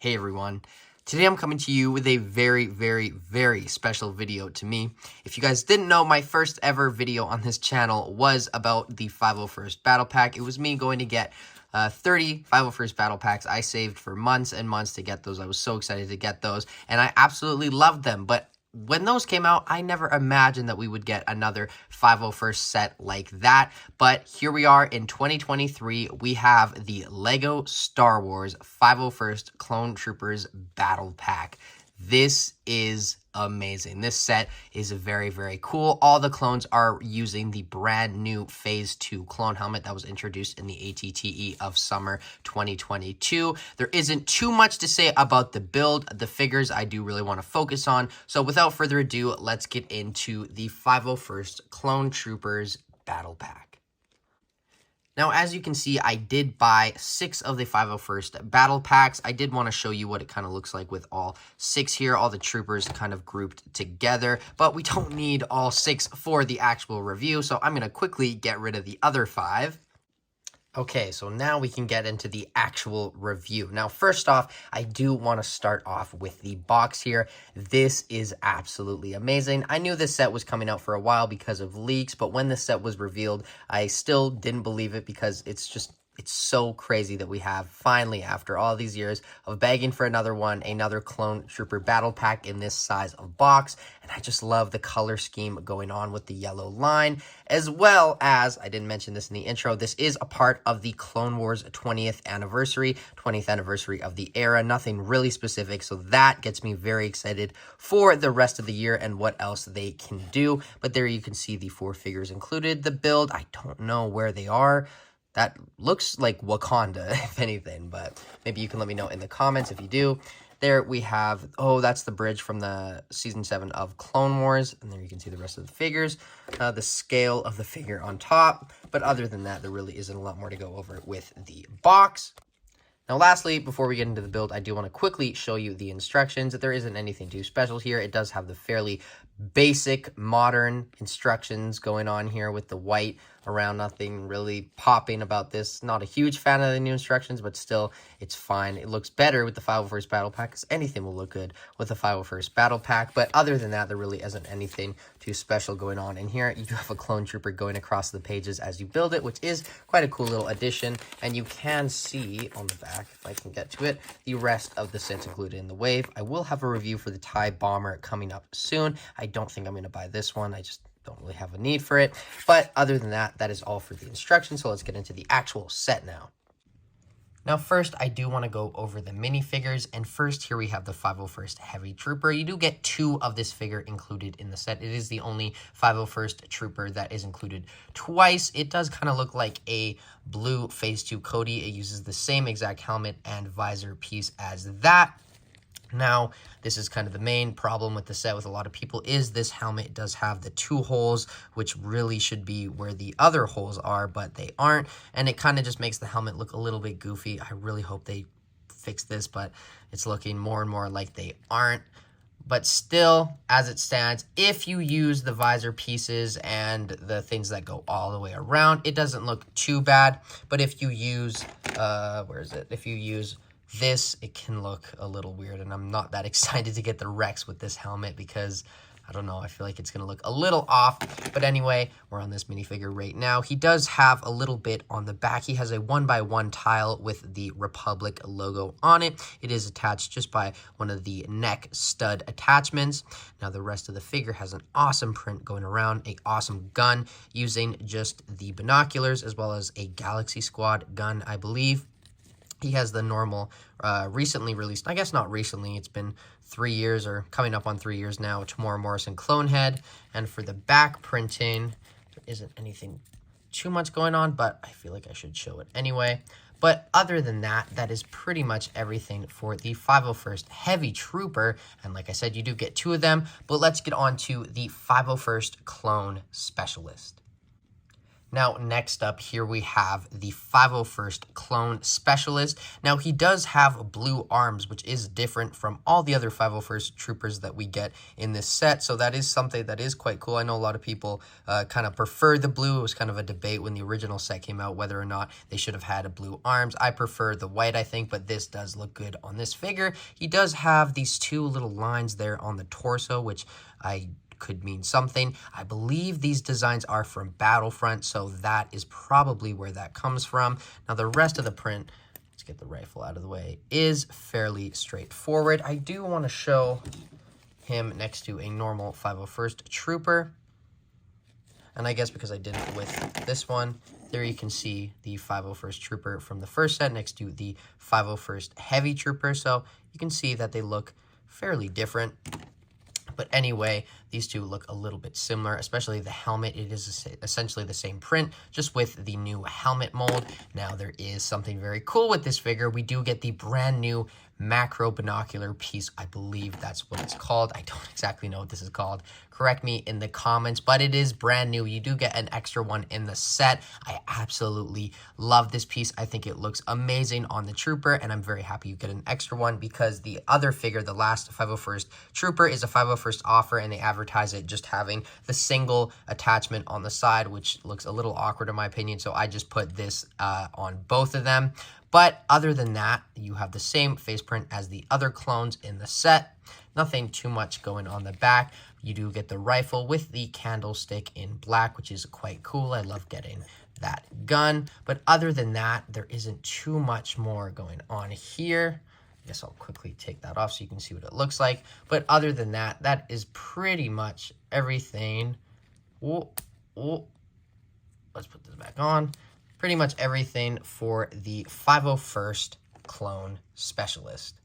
Hey everyone, today I'm coming to you with a very special video to me. If you guys didn't know, my first ever video on this channel was about the 501st Battle Pack. It was me going to get 30 501st Battle Packs. I saved for months and months to get those. I was so excited to get those, and I absolutely loved them, but when those came out, I never imagined that we would get another 501st set like that. But here we are in 2023. We have the LEGO Star Wars 501st Clone Troopers Battle Pack. This is amazing. This set is very cool. All the clones are using the brand new Phase 2 clone helmet that was introduced in the ATTE of summer 2022. There isn't too much to say about the build. The figures I do really want to focus on. So without further ado, let's get into the 501st Clone Troopers Battle Pack. Now, as you can see, I did buy 6 of the 501st Battle Packs. I did want to show you what it kind of looks like with all 6 here, all the troopers kind of grouped together, but we don't need all 6 for the actual review, so I'm going to quickly get rid of the other 5. Okay, so now we can get into the actual review. Now, first off, I do want to start off with the box here. This is absolutely amazing. I knew this set was coming out for a while because of leaks, but when this set was revealed, I still didn't believe it because it's so crazy that we have, finally, after all these years of begging for another Clone Trooper Battle Pack in this size of box. And I just love the color scheme going on with the yellow line, as well as, I didn't mention this in the intro, this is a part of the Clone Wars 20th anniversary of the era. Nothing really specific, so that gets me very excited for the rest of the year and what else they can do. But there you can see the 4 figures included. The build, I don't know where they are. That looks like Wakanda, if anything, but maybe you can let me know in the comments if you do. There we have, oh, that's the bridge from the Season 7 of Clone Wars, and there you can see the rest of the figures, the scale of the figure on top, but other than that, there really isn't a lot more to go over with the box. Now, lastly, before we get into the build, I do want to quickly show you the instructions. There isn't anything too special here. It does have the fairly basic modern instructions going on here with the white around. Nothing really popping about this. Not a huge fan of the new instructions, but still, it's fine. It looks better with the 501st Battle Pack, because anything will look good with the 501st Battle Pack. But other than that, there really isn't anything too special going on in here. You do have a clone trooper going across the pages as you build it, which is quite a cool little addition. And you can see on the back, if I can get to it, the rest of the sets included in the wave. I will have a review for the TIE Bomber coming up soon. I don't think I'm going to buy this one. I just don't really have a need for it. But other than that, that is all for the instructions. So let's get into the actual set now. Now, first, I do want to go over the minifigures, and first, here we have the 501st Heavy Trooper. You do get 2 of this figure included in the set. It is the only 501st Trooper that is included twice. It does kind of look like a blue Phase 2 Cody. It uses the same exact helmet and visor piece as that. Now, this is kind of the main problem with the set with a lot of people is this helmet does have the 2 holes, which really should be where the other holes are, but they aren't. And it kind of just makes the helmet look a little bit goofy. I really hope they fix this, but it's looking more and more like they aren't. But still, as it stands, if you use the visor pieces and the things that go all the way around, it doesn't look too bad. But if you use, if you use this, it can look a little weird, and I'm not that excited to get the Rex with this helmet because, I don't know, I feel like it's going to look a little off. But anyway, we're on this minifigure right now. He does have a little bit on the back. He has a 1x1 tile with the Republic logo on it. It is attached just by one of the neck stud attachments. Now, the rest of the figure has an awesome print going around, an awesome gun using just the binoculars, as well as a Galaxy Squad gun, I believe. He has the normal, recently released, I guess not recently, it's been 3 years or coming up on 3 years now, Temuera Morrison clone head. And for the back printing, there isn't anything too much going on, but I feel like I should show it anyway. But other than that, that is pretty much everything for the 501st Heavy Trooper. And like I said, you do get 2 of them, but let's get on to the 501st Clone Specialist. Now, next up here we have the 501st Clone Specialist. Now, he does have blue arms, which is different from all the other 501st Troopers that we get in this set. So that is something that is quite cool. I know a lot of people kind of prefer the blue. It was kind of a debate when the original set came out whether or not they should have had blue arms. I prefer the white, I think, but this does look good on this figure. He does have these two little lines there on the torso, which could mean something. I believe these designs are from Battlefront, so that is probably where that comes from. Now, the rest of the print, let's get the rifle out of the way, is fairly straightforward. I do want to show him next to a normal 501st Trooper. And I guess because I did it with this one, there you can see the 501st Trooper from the first set next to the 501st Heavy Trooper. So you can see that they look fairly different. But anyway, these two look a little bit similar, especially the helmet. It is essentially the same print, just with the new helmet mold. Now, there is something very cool with this figure. We do get the brand new macro binocular piece. I believe that's what it's called. I don't exactly know what this is called. Correct me in the comments, but it is brand new. You do get an extra one in the set. I absolutely love this piece. I think it looks amazing on the Trooper, and I'm very happy you get an extra one because the other figure, the last 501st Trooper, is a 501st offer, and they advertise it just having the single attachment on the side, which looks a little awkward in my opinion, so I just put this on both of them. But other than that, you have the same face print as the other clones in the set. Nothing too much going on the back. You do get the rifle with the candlestick in black, which is quite cool. I love getting that gun. But other than that, there isn't too much more going on here. I guess I'll quickly take that off so you can see what it looks like. But other than that, that is pretty much everything. Let's put this back on. Pretty much everything for the 501st Clone Specialist.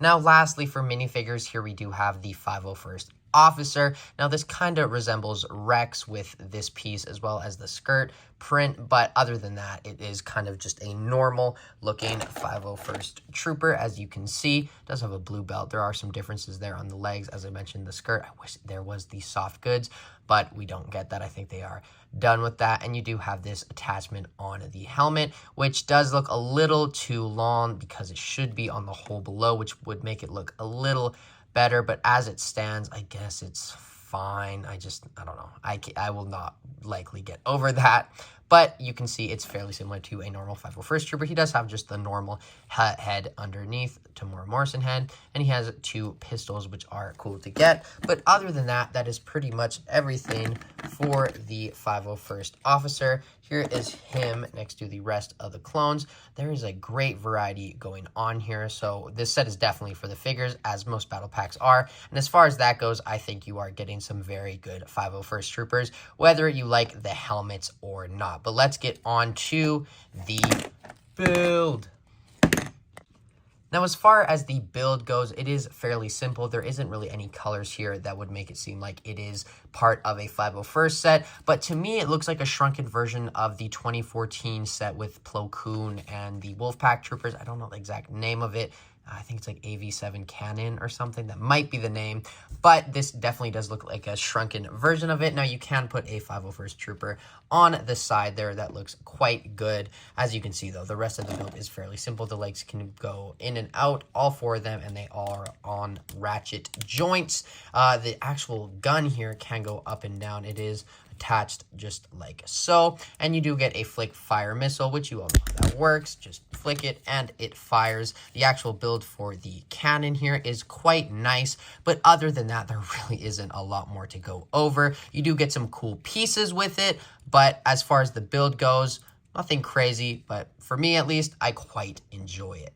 Now, lastly, for minifigures, here we do have the 501st Officer. Now, this kind of resembles Rex with this piece as well as the skirt print, but other than that, it is kind of just a normal looking 501st Trooper. As you can see, it does have a blue belt. There are some differences there on the legs. As I mentioned, the skirt, I wish there was the soft goods, but we don't get that. I think they are done with that. And you do have this attachment on the helmet, which does look a little too long because it should be on the hole below, which would make it look a little better. But as it stands, I guess it's fine. I don't know. I will not likely get over that. But you can see it's fairly similar to a normal 501st Trooper. He does have just the normal head underneath, Temuera Morrison head, and he has two pistols, which are cool to get. But other than that, that is pretty much everything for the 501st Officer. Here is him next to the rest of the clones. There is a great variety going on here, so this set is definitely for the figures, as most battle packs are. And as far as that goes, I think you are getting some very good 501st Troopers, whether you like the helmets or not. But let's get on to the build. Now, as far as the build goes, it is fairly simple. There isn't really any colors here that would make it seem like it is part of a 501st set. But to me, it looks like a shrunken version of the 2014 set with Plo Koon and the Wolfpack Troopers. I don't know the exact name of it. I think it's like AV7 Cannon or something. That might be the name. But this definitely does look like a shrunken version of it. Now, you can put a 501st Trooper on the side there. That looks quite good. As you can see, though, the rest of the build is fairly simple. The legs can go in and out, all four of them, and they are on ratchet joints. The actual gun here can go up and down. It is attached just like so, and you do get a flick fire missile, which you all know how that works. Just flick it and it fires. The actual build for the cannon here is quite nice, but other than that, there really isn't a lot more to go over. You do get some cool pieces with it, but as far as the build goes, nothing crazy, but for me at least, I quite enjoy it.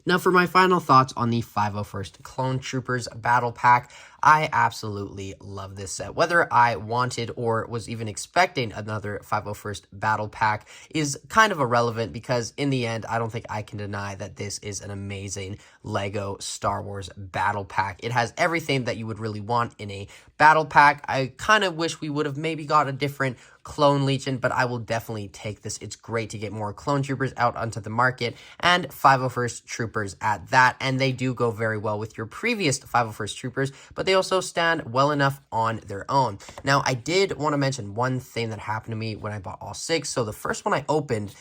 Now, for my final thoughts on the 501st Clone Troopers Battle Pack, I absolutely love this set. Whether I wanted or was even expecting another 501st Battle Pack is kind of irrelevant because in the end, I don't think I can deny that this is an amazing LEGO Star Wars Battle Pack. It has everything that you would really want in a Battle Pack. I kind of wish we would have maybe got a different Clone Legion, but I will definitely take this. It's great to get more Clone Troopers out onto the market and 501st Troopers at that, and they do go very well with your previous 501st Troopers, but they also stand well enough on their own. Now, I did want to mention one thing that happened to me when I bought all 6. So the first one I opened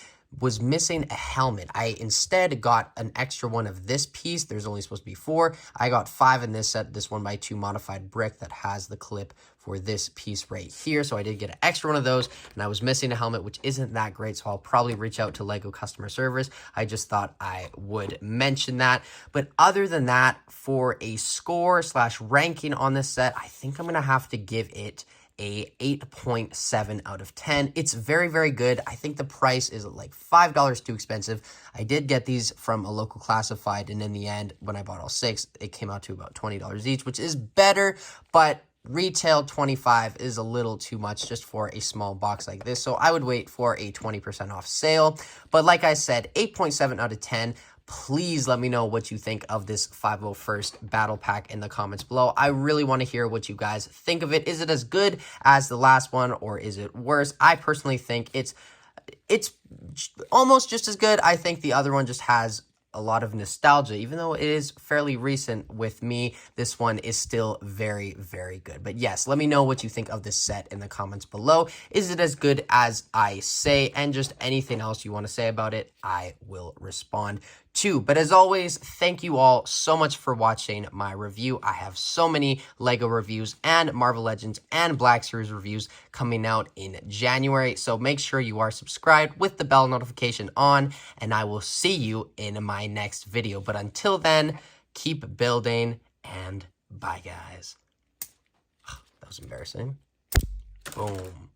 was missing a helmet. I instead got an extra one of this piece. There's only supposed to be 4. I got 5 in this set, this 1x2 modified brick that has the clip for this piece right here. So I did get an extra one of those, and I was missing a helmet, which isn't that great. So I'll probably reach out to LEGO customer service. I just thought I would mention that. But other than that, for a score / ranking on this set, I think I'm going to have to give it a 8.7 out of 10. It's very, very good. I think the price is like $5 too expensive. I did get these from a local classified, and in the end, when I bought all 6, it came out to about $20 each, which is better, but retail $25 is a little too much just for a small box like this. So I would wait for a 20% off sale. But like I said, 8.7 out of 10. Please let me know what you think of this 501st Battle Pack in the comments below. I really want to hear what you guys think of it. Is it as good as the last one, or is it worse? I personally think it's almost just as good. I think the other one just has a lot of nostalgia. Even though it is fairly recent with me, this one is still very, very good. But yes, let me know what you think of this set in the comments below. Is it as good as I say? And just anything else you want to say about it, I will respond to. But as always, thank you all so much for watching my review. I have so many LEGO reviews and Marvel Legends and Black Series reviews coming out in January. So make sure you are subscribed with the bell notification on, and I will see you in my next video. But until then, keep building, and bye, guys. That was embarrassing. Boom.